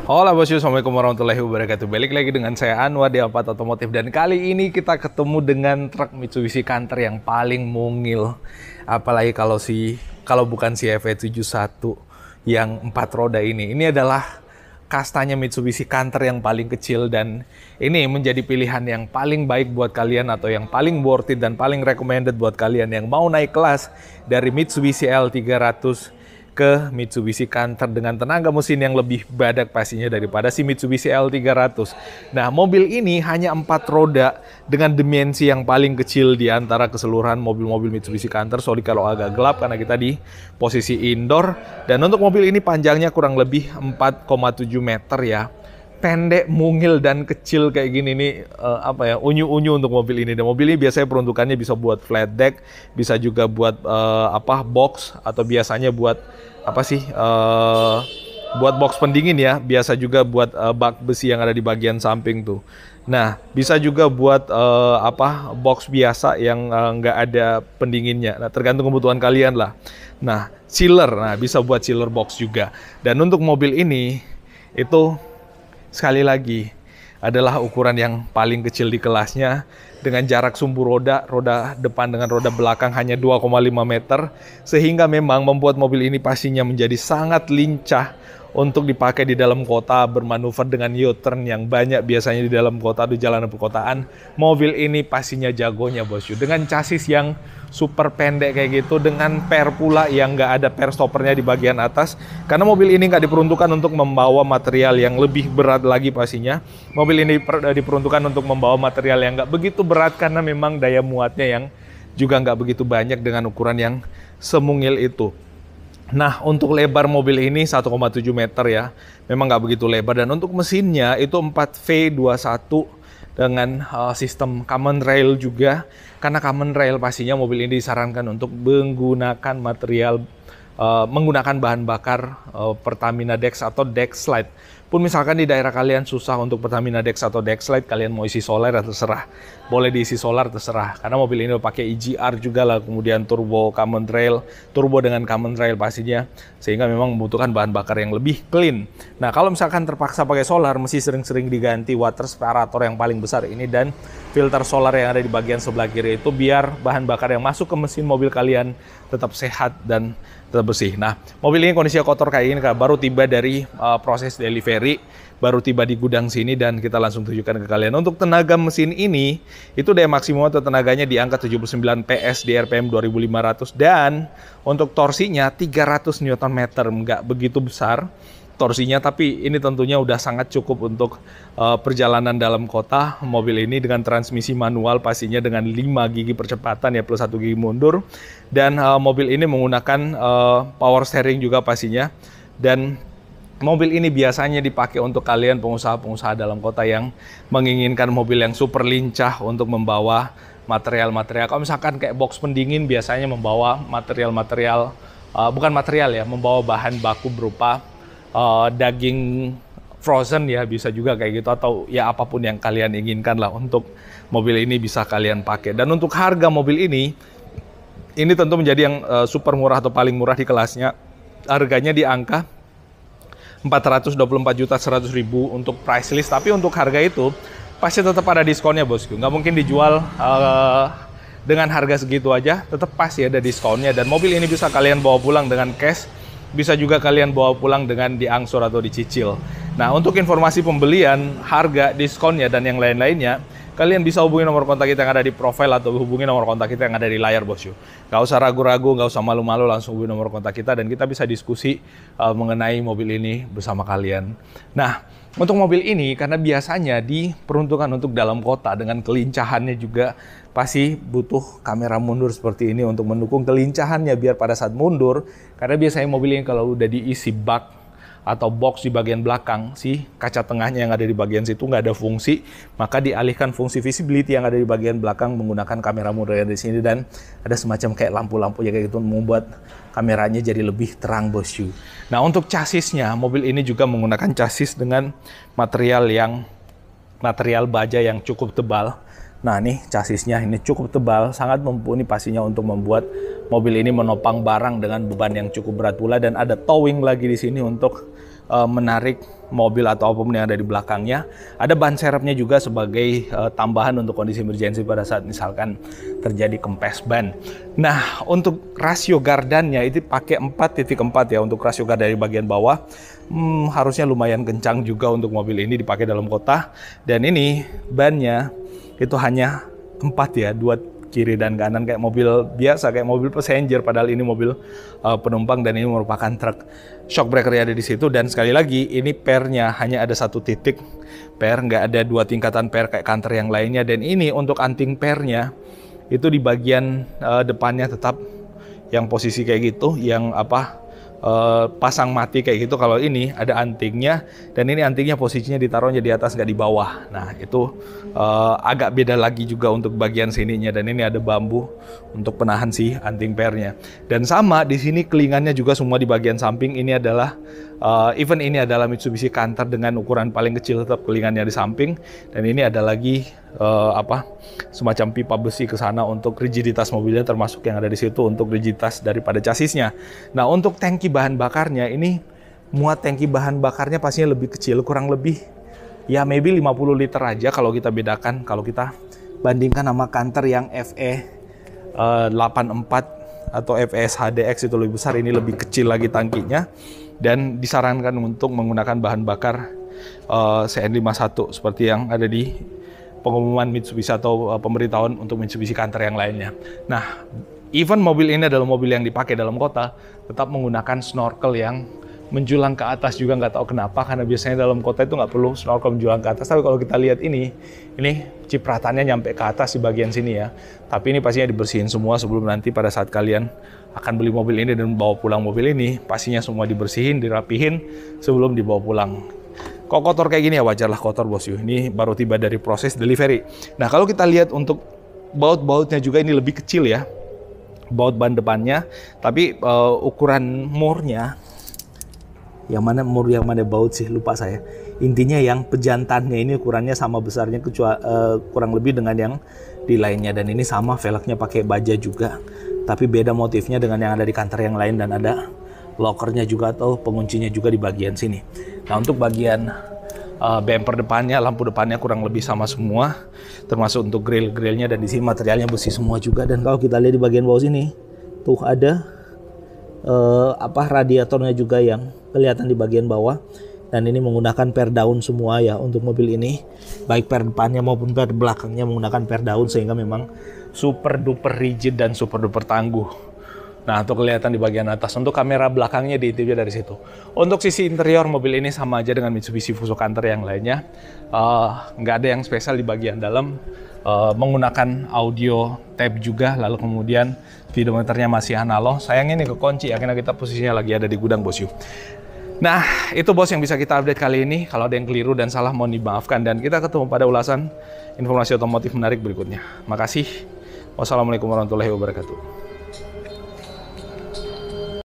Halo bosku, assalamualaikum warahmatullahi wabarakatuh. Balik lagi dengan saya Anwar di Alphard Otomotif, dan kali ini kita ketemu dengan truk Mitsubishi Canter yang paling mungil. Apalagi kalau bukan si FE71 yang 4 roda ini. Ini adalah kastanya Mitsubishi Canter yang paling kecil, dan ini menjadi pilihan yang paling baik buat kalian atau yang paling worth it dan paling recommended buat kalian yang mau naik kelas dari Mitsubishi L300 ke Mitsubishi Canter dengan tenaga mesin yang lebih badak pastinya daripada si Mitsubishi L300. Nah, mobil ini hanya 4 roda dengan dimensi yang paling kecil di antara keseluruhan mobil-mobil Mitsubishi Canter. Sorry kalau agak gelap karena kita di posisi indoor. Dan untuk mobil ini panjangnya kurang lebih 4,7 meter ya. Pendek, mungil, dan kecil kayak gini nih, unyu-unyu untuk mobil ini. Dan mobil ini biasanya peruntukannya bisa buat flat deck, bisa juga buat box, atau biasanya buat buat box pendingin ya. Biasa juga buat bak besi yang ada di bagian samping tuh. Nah, bisa juga buat box biasa yang nggak ada pendinginnya. Nah, tergantung kebutuhan kalian lah. Nah, chiller, bisa buat chiller box juga. Dan untuk mobil ini itu sekali lagi adalah ukuran yang paling kecil di kelasnya, dengan jarak sumbu roda depan dengan roda belakang hanya 2,5 meter, sehingga memang membuat mobil ini pastinya menjadi sangat lincah untuk dipakai di dalam kota, bermanuver dengan U-turn yang banyak biasanya di dalam kota, di jalanan perkotaan. Mobil ini pastinya jagonya bosku, dengan chassis yang super pendek kayak gitu, dengan per pula yang nggak ada per stoppernya di bagian atas, karena mobil ini nggak diperuntukkan untuk membawa material yang lebih berat lagi pastinya. Mobil ini diperuntukkan untuk membawa material yang nggak begitu berat, karena memang daya muatnya yang juga nggak begitu banyak dengan ukuran yang semungil itu. Nah, untuk lebar mobil ini 1,7 meter ya, memang nggak begitu lebar. Dan untuk mesinnya itu 4V21 dengan sistem common rail juga, karena common rail pastinya mobil ini disarankan untuk menggunakan bahan bakar Pertamina Dex atau Dex Slide. Pun misalkan di daerah kalian susah untuk Pertamina Dex atau Dex Slide, kalian mau isi solar ya terserah. Boleh diisi solar terserah. Karena mobil ini pakai EGR juga lah, kemudian turbo common rail, turbo dengan common rail pastinya, sehingga memang membutuhkan bahan bakar yang lebih clean. Nah, kalau misalkan terpaksa pakai solar, mesti sering-sering diganti water separator yang paling besar ini dan filter solar yang ada di bagian sebelah kiri itu, biar bahan bakar yang masuk ke mesin mobil kalian tetap sehat dan tetap bersih. Nah, mobil ini kondisinya kotor kayak ini, baru tiba dari proses delivery, baru tiba di gudang sini, dan kita langsung tunjukkan ke kalian. Untuk tenaga mesin ini, itu daya maksimum atau tenaganya di angka 79 PS di RPM 2500, dan untuk torsinya 300 Nm, nggak begitu besar torsinya, tapi ini tentunya udah sangat cukup untuk perjalanan dalam kota. Mobil ini dengan transmisi manual pastinya dengan 5 gigi percepatan ya, plus 1 gigi mundur. Dan mobil ini menggunakan power steering juga pastinya. Dan mobil ini biasanya dipakai untuk kalian pengusaha-pengusaha dalam kota yang menginginkan mobil yang super lincah untuk membawa material-material. Kalau misalkan kayak box pendingin, biasanya membawa material-material, membawa bahan baku berupa daging frozen ya, bisa juga kayak gitu, atau ya apapun yang kalian inginkan lah untuk mobil ini bisa kalian pakai. Dan untuk harga mobil ini tentu menjadi yang super murah atau paling murah di kelasnya. Harganya di angka 424.100.000 untuk price list, tapi untuk harga itu pasti tetap ada diskonnya bosku. Nggak mungkin dijual dengan harga segitu aja, tetap pasti ada diskonnya. Dan mobil ini bisa kalian bawa pulang dengan cash, bisa juga kalian bawa pulang dengan diangsur atau dicicil. Nah, untuk informasi pembelian, harga, diskonnya, dan yang lain-lainnya, kalian bisa hubungi nomor kontak kita yang ada di profile atau hubungi nomor kontak kita yang ada di layar bosku. Gak usah ragu-ragu, gak usah malu-malu, langsung hubungi nomor kontak kita dan kita bisa diskusi mengenai mobil ini bersama kalian. Nah, untuk mobil ini karena biasanya diperuntukkan untuk dalam kota, dengan kelincahannya juga pasti butuh kamera mundur seperti ini untuk mendukung kelincahannya biar pada saat mundur, karena biasanya mobil ini kalau udah diisi bak atau box di bagian belakang, si kaca tengahnya yang ada di bagian situ nggak ada fungsi, maka dialihkan fungsi visibility yang ada di bagian belakang menggunakan kamera mundur yang di sini, dan ada semacam kayak lampu-lampu ya kayak gitu, membuat kameranya jadi lebih terang bosku. Nah, untuk chassisnya, mobil ini juga menggunakan chassis dengan material baja yang cukup tebal. Nah, nih chassisnya ini cukup tebal, sangat mumpuni pastinya untuk membuat mobil ini menopang barang dengan beban yang cukup berat pula, dan ada towing lagi di sini untuk menarik mobil atau apapun yang ada di belakangnya. Ada ban serepnya juga sebagai tambahan untuk kondisi emergency pada saat misalkan terjadi kempes ban. Nah, untuk rasio gardannya itu pakai 4.4 ya untuk rasio gardan dari bagian bawah. Harusnya lumayan kencang juga untuk mobil ini dipakai dalam kota. Dan ini bannya itu hanya 4 ya, 2 kiri dan kanan kayak mobil biasa, kayak mobil passenger, padahal ini mobil penumpang dan ini merupakan truk. Shock breaker ada di situ, dan sekali lagi ini pernya hanya ada 1 titik per, nggak ada 2 tingkatan per kayak Canter yang lainnya. Dan ini untuk anting pernya itu di bagian depannya tetap yang posisi kayak gitu, yang pasang mati kayak gitu. Kalau ini ada antingnya, dan ini antingnya posisinya ditaruhnya di atas nggak di bawah. Nah itu agak beda lagi juga untuk bagian sininya, dan ini ada bambu untuk penahan si anting pernya. Dan sama di sini kelingannya juga semua di bagian samping. Ini adalah even ini adalah Mitsubishi Canter dengan ukuran paling kecil, tetap kelingannya di samping. Dan ini ada lagi semacam pipa besi ke sana untuk rigiditas mobilnya, termasuk yang ada di situ untuk rigiditas daripada chassisnya. Nah, untuk tangki bahan bakarnya ini, muat tangki bahan bakarnya pastinya lebih kecil, kurang lebih ya maybe 50 liter aja kalau kita bedakan, kalau kita bandingkan sama Canter yang FE 84 atau FES HDX itu lebih besar. Ini lebih kecil lagi tangkinya, dan disarankan untuk menggunakan bahan bakar CN51 seperti yang ada di pengumuman Mitsubishi atau pemberitahuan untuk Mitsubishi Canter yang lainnya. Nah, even mobil ini adalah mobil yang dipakai dalam kota, tetap menggunakan snorkel yang menjulang ke atas juga, nggak tahu kenapa, karena biasanya dalam kota itu nggak perlu snorkel menjulang ke atas. Tapi kalau kita lihat ini cipratannya nyampe ke atas di bagian sini ya. Tapi ini pastinya dibersihin semua sebelum nanti pada saat kalian akan beli mobil ini dan bawa pulang mobil ini, pastinya semua dibersihin, dirapihin sebelum dibawa pulang. Kok kotor kayak gini ya, wajar lah kotor bos. Ini baru tiba dari proses delivery. Nah, kalau kita lihat untuk baut-bautnya juga ini lebih kecil ya, baut ban depannya. Tapi ukuran murnya, yang mana mur yang mana baut sih, lupa saya. Intinya yang pejantannya ini ukurannya sama besarnya, kurang lebih dengan yang di lainnya. Dan ini sama, velgnya pakai baja juga, tapi beda motifnya dengan yang ada di Canter yang lain, dan ada lockernya juga atau penguncinya juga di bagian sini. Nah, untuk bagian bumper depannya, lampu depannya kurang lebih sama semua, termasuk untuk grill-grillnya, dan di sini materialnya besi semua juga. Dan kalau kita lihat di bagian bawah sini, tuh ada radiatornya juga yang kelihatan di bagian bawah. Dan ini menggunakan per daun semua ya untuk mobil ini, baik per depannya maupun per belakangnya menggunakan per daun, sehingga memang super duper rigid dan super duper tangguh. Nah, untuk kelihatan di bagian atas. Untuk kamera belakangnya diintipnya dari situ. Untuk sisi interior mobil ini sama aja dengan Mitsubishi Fuso Canter yang lainnya. Nggak ada yang spesial di bagian dalam. Menggunakan audio tape juga, lalu kemudian speedometernya masih analog. Sayangnya ini kekunci, akhirnya kita posisinya lagi ada di gudang bos yuk. Nah, itu bos yang bisa kita update kali ini. Kalau ada yang keliru dan salah mohon dimaafkan, dan kita ketemu pada ulasan informasi otomotif menarik berikutnya. Makasih. Wassalamualaikum warahmatullahi wabarakatuh.